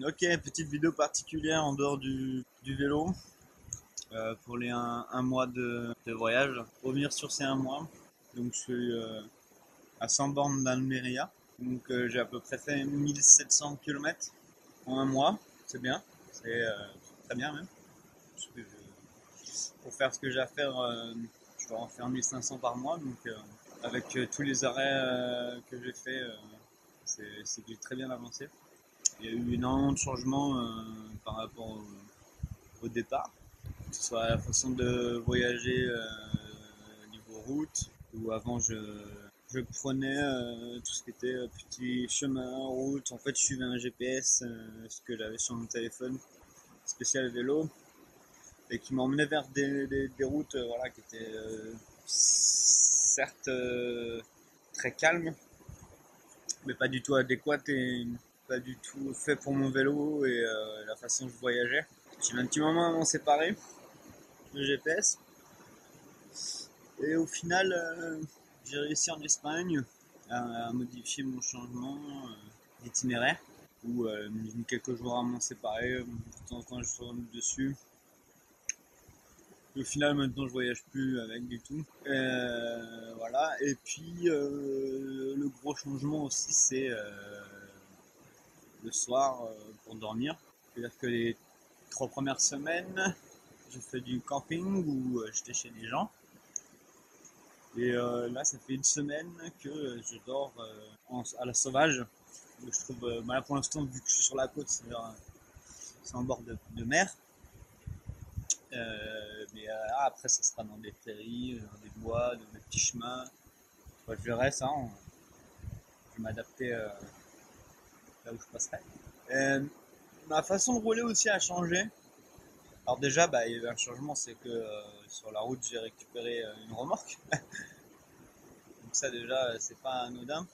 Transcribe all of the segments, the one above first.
Ok, petite vidéo particulière en dehors du vélo pour les un mois de voyage. Revenir sur ces un mois. Donc je suis à 100 bornes d'Almeria. Donc j'ai à peu près fait 1700 km en un mois. C'est bien, c'est très bien même. Parce que pour faire ce que j'ai à faire, je dois en faire 1500 par mois. Donc avec tous les arrêts que j'ai fait, c'est que j'ai très bien avancé. Il y a eu énormément de changements par rapport au départ, que ce soit la façon de voyager niveau route, où avant je prenais tout ce qui était petit chemin, route. En fait, je suivais un GPS, ce que j'avais sur mon téléphone spécial vélo, et qui m'emmenait vers des routes voilà, qui étaient certes très calmes, mais pas du tout adéquates et pas du tout fait pour mon vélo et la façon dont je voyageais. J'ai mis un petit moment à m'en séparer, le GPS. Et au final, j'ai réussi en Espagne à modifier mon changement d'itinéraire, où j'ai mis quelques jours à m'en séparer. De temps en temps, je tourne dessus. Et au final, maintenant, je voyage plus avec du tout. Voilà. Et puis, le gros changement aussi, c'est le soir pour dormir. C'est-à-dire que les 3 premières semaines, j'ai fait du camping où j'étais chez des gens. Et là, ça fait une semaine que je dors à la sauvage. Je trouve, là, pour l'instant, vu que je suis sur la côte, c'est en bord de mer. Mais après, ça sera dans des prairies, dans des bois, dans des petits chemins. Ouais, je verrai ça. Je vais m'adapter là où je passerai. Ma façon de rouler aussi a changé. Alors déjà, bah, il y a eu un changement, c'est que sur la route, j'ai récupéré une remorque. Donc ça déjà, c'est pas anodin.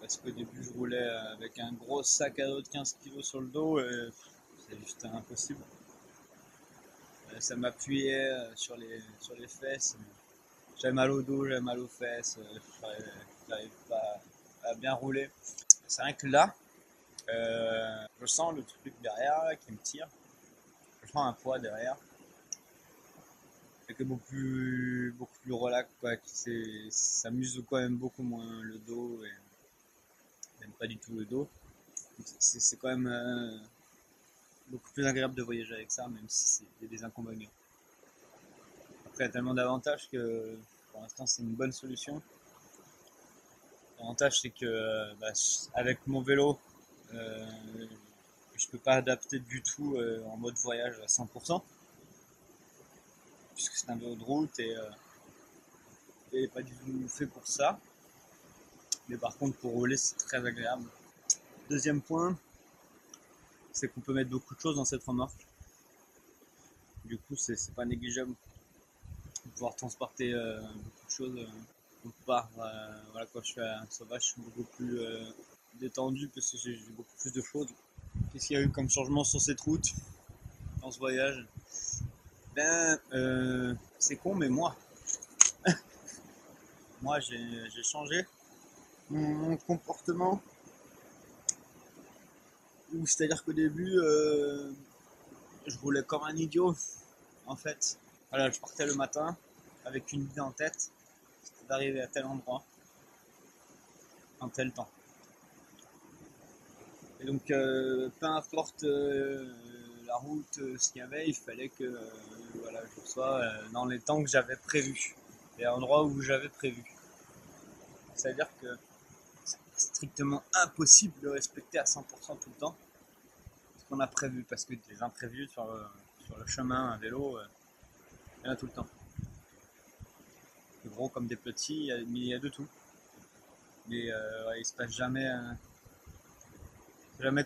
Parce qu'au début, je roulais avec un gros sac à dos de 15 kilos sur le dos et c'est juste impossible. Ça m'appuyait sur les fesses. J'avais mal au dos, j'avais mal aux fesses. J'arrive pas à bien rouler. C'est vrai que là, je sens le truc derrière là, qui me tire. Je sens un poids derrière. Et que beaucoup plus relax, quoi. Ça m'use quand même beaucoup moins le dos et même pas du tout le dos. C'est quand même beaucoup plus agréable de voyager avec ça, même si c'est des inconvénients. Après, il y a tellement d'avantages que pour l'instant, c'est une bonne solution. L'avantage, c'est que bah, avec mon vélo, euh, je peux pas adapter du tout en mode voyage à 100%, puisque c'est un vélo de route et pas du tout fait pour ça. Mais par contre, pour rouler, c'est très agréable. Deuxième point, c'est qu'on peut mettre beaucoup de choses dans cette remorque. Du coup, c'est pas négligeable de pouvoir transporter beaucoup de choses. Voilà, quand je fais un sauvage, je suis beaucoup plus détendu parce que j'ai beaucoup plus de choses. Qu'est-ce qu'il y a eu comme changement sur cette route, dans ce voyage? C'est con, mais moi j'ai changé mon comportement. C'est-à-dire qu'au début, je roulais comme un idiot, en fait. Voilà, je partais le matin avec une idée en tête, c'était d'arriver à tel endroit, en tel temps. Et donc, peu importe la route, ce qu'il y avait, il fallait que voilà, je sois dans les temps que j'avais prévus, et à l'endroit où j'avais prévu. C'est-à-dire que c'est strictement impossible de respecter à 100% tout le temps ce qu'on a prévu, parce que des imprévus sur le chemin à vélo, il y en a tout le temps. Des gros comme des petits, il y a de tout. Mais ouais, il se passe jamais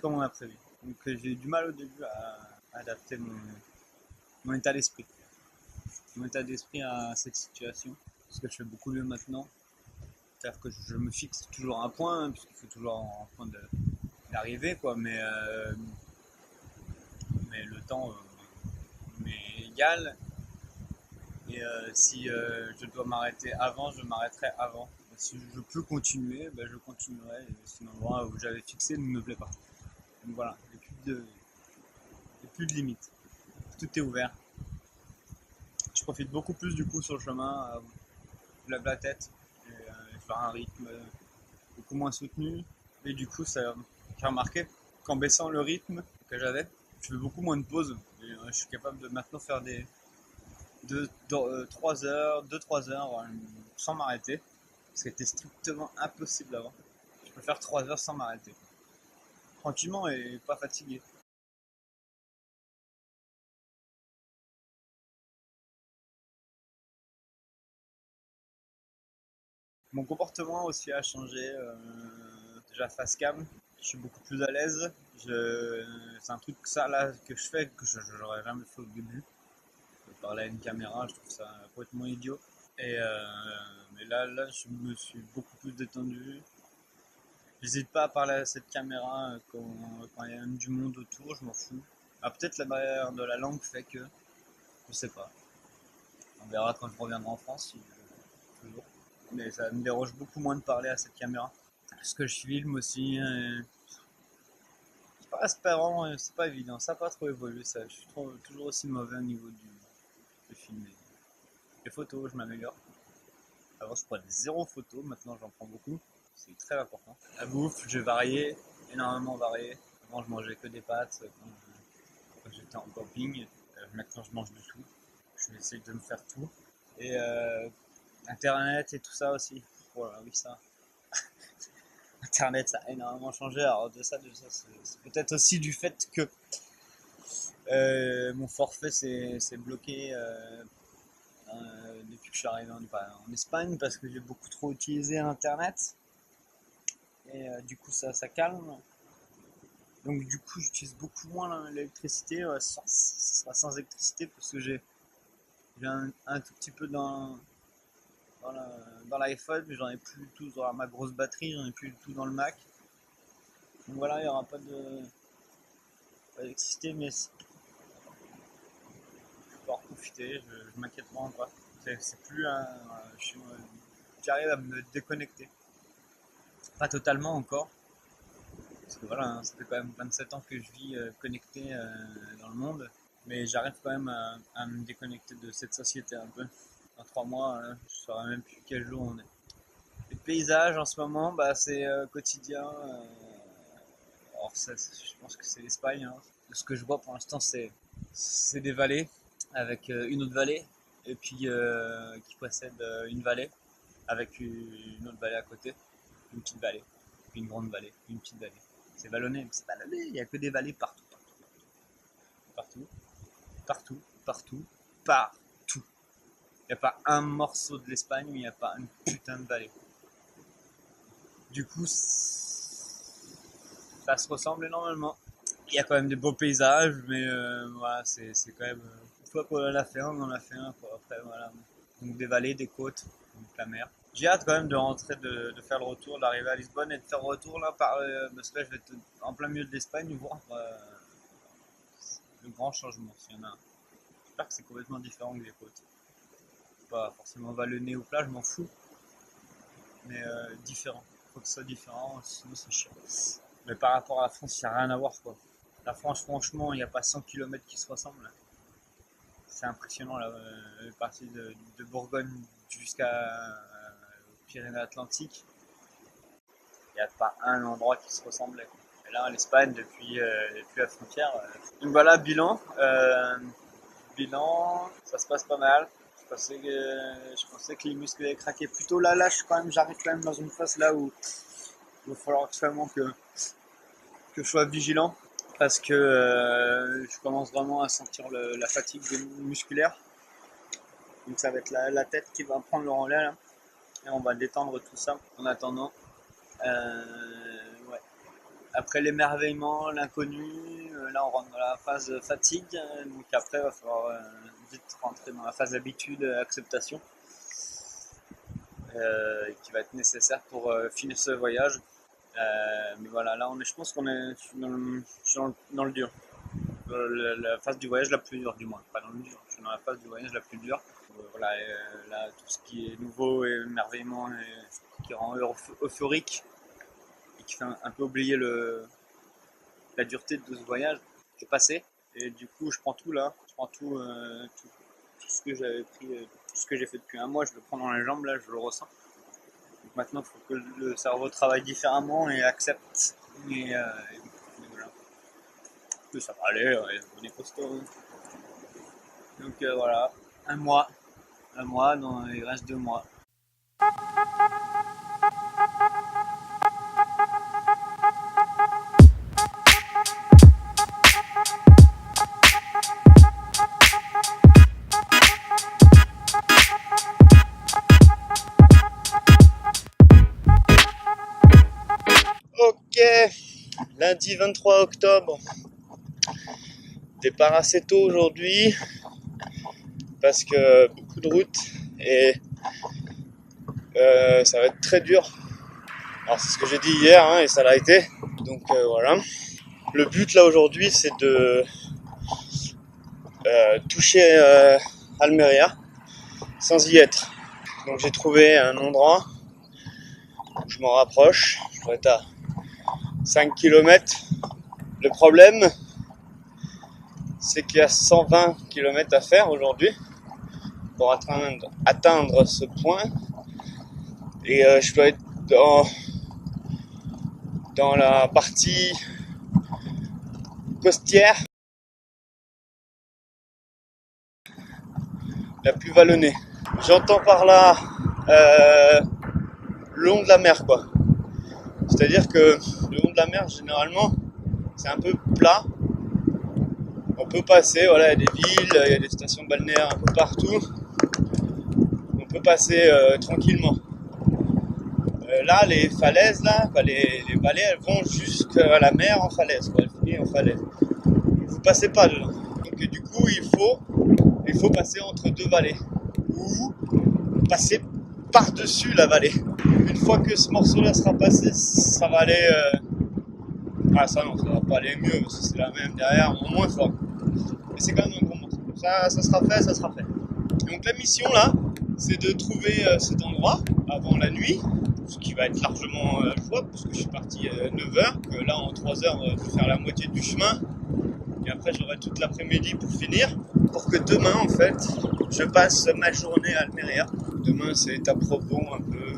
comme on a prévu. Donc j'ai eu du mal au début à adapter mon état d'esprit. Mon état d'esprit à cette situation. Parce que je fais beaucoup mieux maintenant. C'est-à-dire que je me fixe toujours un point, puisqu'il faut toujours un point d'arrivée, quoi. Mais le temps m'est égal. Et si je dois m'arrêter avant, je m'arrêterai avant. Et si je peux continuer, ben je continuerai. Et sinon, l'endroit où j'avais fixé ne me plaît pas. Donc voilà. plus de limites. Tout est ouvert. Je profite beaucoup plus du coup sur le chemin, je lève la tête et faire un rythme beaucoup moins soutenu. Et du coup, j'ai remarqué qu'en baissant le rythme que j'avais, je fais beaucoup moins de pauses. Et, je suis capable de maintenant faire des 3 heures, 2-3 heures sans m'arrêter. C'était strictement impossible avant. Je peux faire 3 heures sans m'arrêter. Tranquillement et pas fatigué. Mon comportement aussi a changé. Déjà face cam, je suis beaucoup plus à l'aise. C'est un truc ça là que je fais que je n'aurais jamais fait au début. Parler à une caméra, je trouve ça complètement idiot. Mais là, je me suis beaucoup plus détendu. J'hésite pas à parler à cette caméra quand il y a même du monde autour, je m'en fous. Ah, peut-être la barrière de la langue fait que, je sais pas. On verra quand je reviendrai en France, toujours. Mais ça me dérange beaucoup moins de parler à cette caméra. Parce que je filme aussi, c'est pas aspirant, c'est pas évident, ça n'a pas trop évolué ça. Je suis toujours aussi mauvais au niveau de filmer. Les photos, je m'améliore. Avant, je prenais zéro photo, maintenant j'en prends beaucoup. C'est très important. La bouffe, j'ai varié, énormément varié. Avant, je mangeais que des pâtes quand j'étais en camping. Maintenant, je mange de tout. Je vais essayer de me faire tout. Et Internet et tout ça aussi. Voilà, oui, ça. Internet, ça a énormément changé. Alors, de ça c'est peut-être aussi du fait que mon forfait s'est bloqué depuis que je suis arrivé en Espagne parce que j'ai beaucoup trop utilisé Internet. Et du coup, ça calme. Donc du coup, j'utilise beaucoup moins l'électricité, sans électricité, parce que j'ai un tout petit peu dans l'iPhone, mais j'en ai plus du tout dans ma grosse batterie, j'en ai plus du tout dans le Mac. Donc voilà, il n'y aura pas d'électricité, mais je peux en profiter, je m'inquiète vraiment pas. C'est plus un. J'arrive à me déconnecter. Pas totalement encore, parce que voilà, hein, ça fait quand même 27 ans que je vis connecté dans le monde. Mais j'arrive quand même à me déconnecter de cette société un peu. Dans 3 mois, je ne saurais même plus quel jour on est. Les paysages en ce moment, bah, c'est quotidien. Alors je pense que c'est l'Espagne, hein. De ce que je vois pour l'instant, c'est des vallées avec une autre vallée et puis qui précède une vallée avec une autre vallée à côté, une petite vallée, puis une grande vallée, puis une petite vallée. C'est vallonné, mais c'est vallonné. Il n'y a que des vallées partout, partout, partout, partout, partout. Il n'y a pas un morceau de l'Espagne où il n'y a pas une putain de vallée. Du coup, ça se ressemble énormément. Il y a quand même des beaux paysages, mais voilà, c'est quand même. Une fois qu'on en a fait un, on en a fait un, quoi. Après, voilà. Donc des vallées, des côtes, donc la mer. J'ai hâte quand même de rentrer, de faire le retour, d'arriver à Lisbonne et de faire le retour là, parce que là, je vais être en plein milieu de l'Espagne, voir le grand changement, s'il y en a un. J'espère que c'est complètement différent que les côtes. Pas forcément vallonné ou plat, je m'en fous, mais différent. Il faut que ce soit différent, sinon c'est chiant. Mais par rapport à la France, il n'y a rien à voir quoi. La France, franchement, il n'y a pas 100 km qui se ressemblent. C'est impressionnant la partie de Bourgogne jusqu'à Pyrénées-Atlantiques. Il n'y a pas un endroit qui se ressemblait. Et là, l'Espagne, depuis la frontière. Donc voilà, bilan, ça se passe pas mal. Je pensais que les muscles allaient craquer plus tôt. Là, j'arrive quand même dans une phase là où il va falloir absolument que je sois vigilant parce que je commence vraiment à sentir la fatigue musculaire. Donc ça va être la tête qui va prendre le relais là. Et on va détendre tout ça en attendant. Ouais. Après l'émerveillement, l'inconnu, là on rentre dans la phase fatigue. Donc après il va falloir vite rentrer dans la phase d'habitude, acceptation. Qui va être nécessaire pour finir ce voyage. Mais voilà, là je pense qu'on est dans le dur. La phase du voyage la plus dure, du moins. Pas dans le dur, je suis dans la phase du voyage la plus dure. Voilà, là, tout ce qui est nouveau et émerveillement et qui rend euphorique et qui fait un peu oublier la dureté de ce voyage est passée. Et du coup, je prends tout là. Je prends tout ce que j'avais pris, tout ce que j'ai fait depuis un mois, je le prends dans les jambes, là, je le ressens. Donc maintenant, il faut que le cerveau travaille différemment et accepte. Et voilà. Que ça va aller, on est costaud. Donc voilà, un mois, il reste 2 mois. Ok, lundi 23 octobre. Départ assez tôt aujourd'hui parce que beaucoup de route et ça va être très dur. Alors c'est ce que j'ai dit hier hein, et ça l'a été. Donc voilà. Le but là aujourd'hui c'est de toucher Almeria sans y être. Donc j'ai trouvé un endroit où je m'en rapproche. Je dois être à 5 km. Le problème c'est qu'il y a 120 km à faire aujourd'hui pour atteindre ce point. Et je dois être dans la partie costière la plus vallonnée. J'entends par là le long de la mer quoi. C'est-à-dire que le long de la mer généralement c'est un peu plat. On peut passer, voilà, il y a des villes, il y a des stations balnéaires un peu partout. On peut passer tranquillement. Là, les falaises, là, les vallées, elles vont jusqu'à la mer en falaise, quoi. Elles finissent en falaise. Vous passez pas dedans. Donc du coup, il faut passer entre deux vallées ou passer par-dessus la vallée. Une fois que ce morceau-là sera passé, ça va aller. Ah ça non, ça va pas aller mieux parce que c'est la même derrière, en moins fort. Mais c'est quand même un gros morceau. Ça sera fait. Donc la mission là, c'est de trouver cet endroit avant la nuit, ce qui va être largement jouable parce que je suis parti à 9h, que là en 3h je vais faire la moitié du chemin et après j'aurai toute l'après-midi pour finir, pour que demain en fait je passe ma journée à Almeria. Demain c'est étape repos un peu.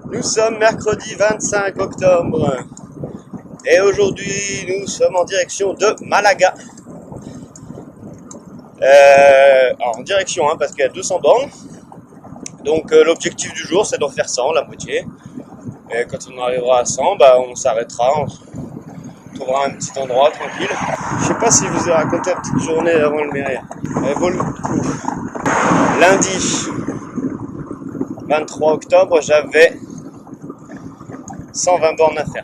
Nous sommes mercredi 25 octobre et aujourd'hui nous sommes en direction de Malaga. Alors en direction parce qu'il y a 200 bornes. Donc l'objectif du jour c'est d'en faire 100, la moitié. Et quand on arrivera à 100, on s'arrêtera trouvera un petit endroit tranquille. Je sais pas si je vous ai raconté la petite journée avant le Mérilla. Elle vaut le coup. Lundi 23 octobre, j'avais 120 bornes à faire.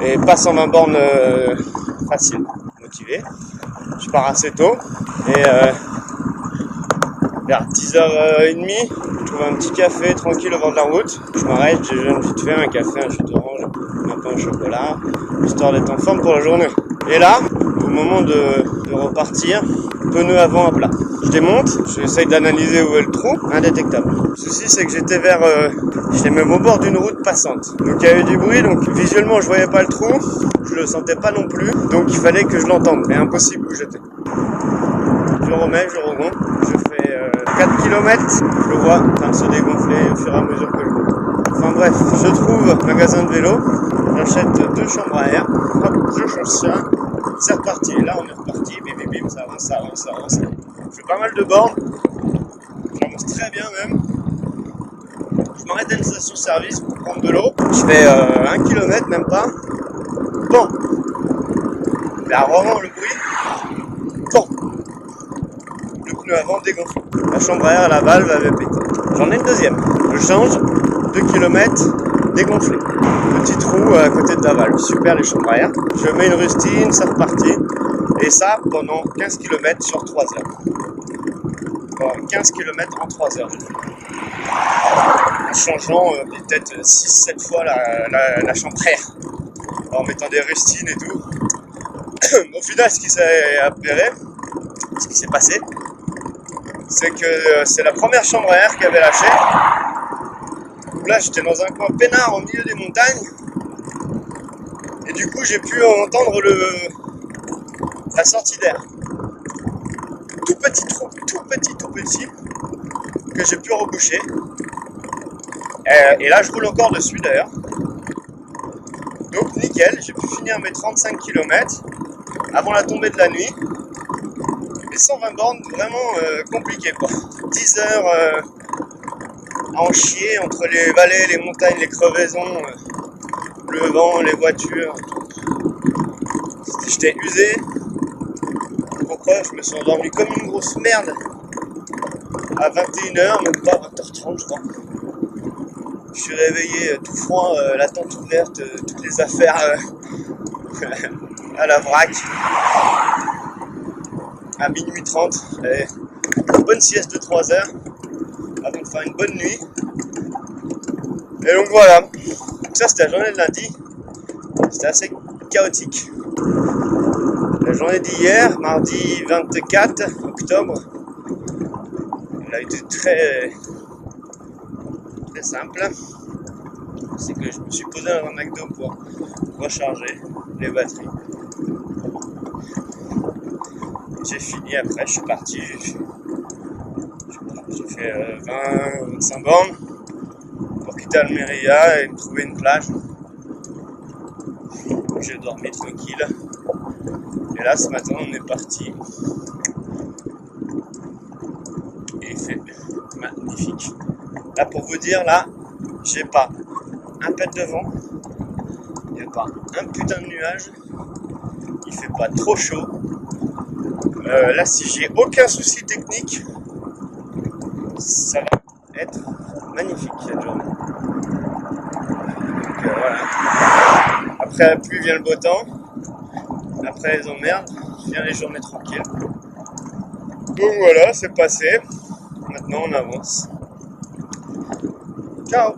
Et pas 120 bornes faciles, motivé. Je pars assez tôt et vers 10h30, je trouve un petit café tranquille au bord de la route. Je m'arrête, je déjeune vite fait un café, un jus d'orange, un pain au chocolat, histoire d'être en forme pour la journée. Et là, au moment de repartir, pneu avant à plat. Je démonte, j'essaye d'analyser où est le trou, indétectable. Le souci c'est que j'étais même au bord d'une route passante. Donc il y avait du bruit, donc visuellement je voyais pas le trou, je le sentais pas non plus, donc il fallait que je l'entende, mais impossible où j'étais. Je remets, je remonte, je fais 4 km, je le vois en train de se dégonfler au fur et à mesure que je roule. Enfin bref, je trouve un magasin de vélo, j'achète 2 chambres à air, hop, je change ça, c'est reparti. Et là on est reparti, bim bim bim, ça avance, ça avance, ça avance. Je fais pas mal de bornes, j'avance très bien même. Je m'arrête à une station-service pour prendre de l'eau, je fais 1 km même pas. Bon, là vraiment le bruit, bon. Le pneu avant dégonflé. La chambre à air, la valve avait pété. J'en ai une deuxième. Je change, 2 km dégonflé. Petit trou à côté de la valve. Super les chambres à air. Je mets une rustine, ça repartit. Et ça pendant 15 km sur 3 heures. Bon, 15 km en 3 heures. En changeant peut-être 6-7 fois la chambre à air. En mettant des rustines et tout. Au final, ce qui s'est avéré, ce qui s'est passé, c'est que c'est la première chambre à air qui avait lâché. Donc là j'étais dans un coin peinard au milieu des montagnes et du coup j'ai pu entendre la sortie d'air. Tout petit trou, tout petit que j'ai pu reboucher. Et là je roule encore dessus d'ailleurs. Donc nickel, j'ai pu finir mes 35 km avant la tombée de la nuit. Et 120 bornes vraiment compliquées quoi. 10 heures à en chier entre les vallées, les montagnes, les crevaisons, le vent, les voitures. J'étais usé. Pourquoi je me suis endormi comme une grosse merde à 21h, même pas 20h30 je crois. Je suis réveillé tout froid, la tente ouverte, toutes les affaires à la vrac. À minuit 30, une bonne sieste de 3 heures avant de faire une bonne nuit. Et donc voilà, donc ça c'était la journée de lundi, c'était assez chaotique. La journée d'hier, mardi 24 octobre, elle a été très simple. C'est que je me suis posé dans un McDo pour recharger les batteries. J'ai fini après, je suis parti, j'ai fait 20-25 bornes pour quitter Almeria et me trouver une plage. J'ai dormi tranquille. Et là ce matin on est parti. Et il fait magnifique. Là pour vous dire, là j'ai pas un pet de vent, il n'y a pas un putain de nuage, il fait pas trop chaud. Là, si j'ai aucun souci technique, ça va être magnifique cette journée. Donc voilà. Après la pluie vient le beau temps. Après les emmerdes, vient les journées tranquilles. Donc voilà, c'est passé. Maintenant on avance. Ciao!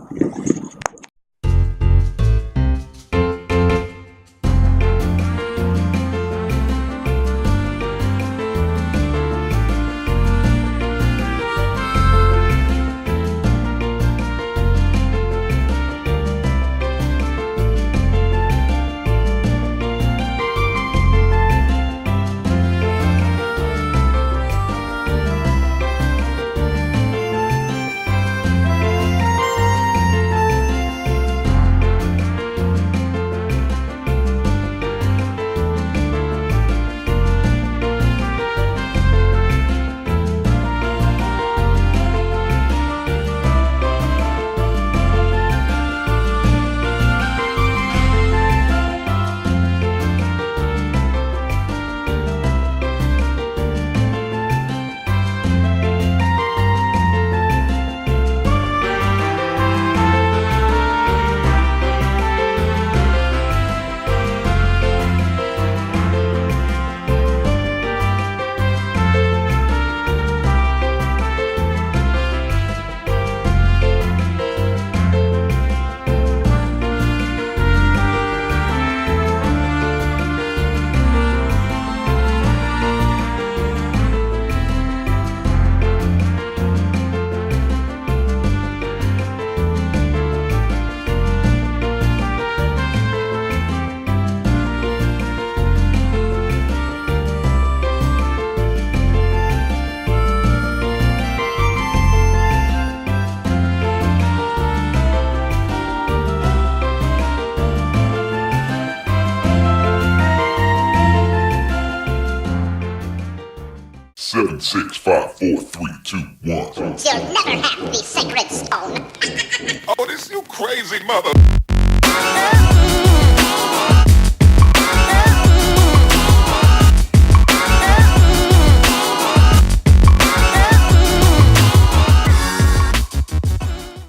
7, 6, 5, 4, 3, 2, 1. You'll never have the sacred stone. Oh, this you crazy mother.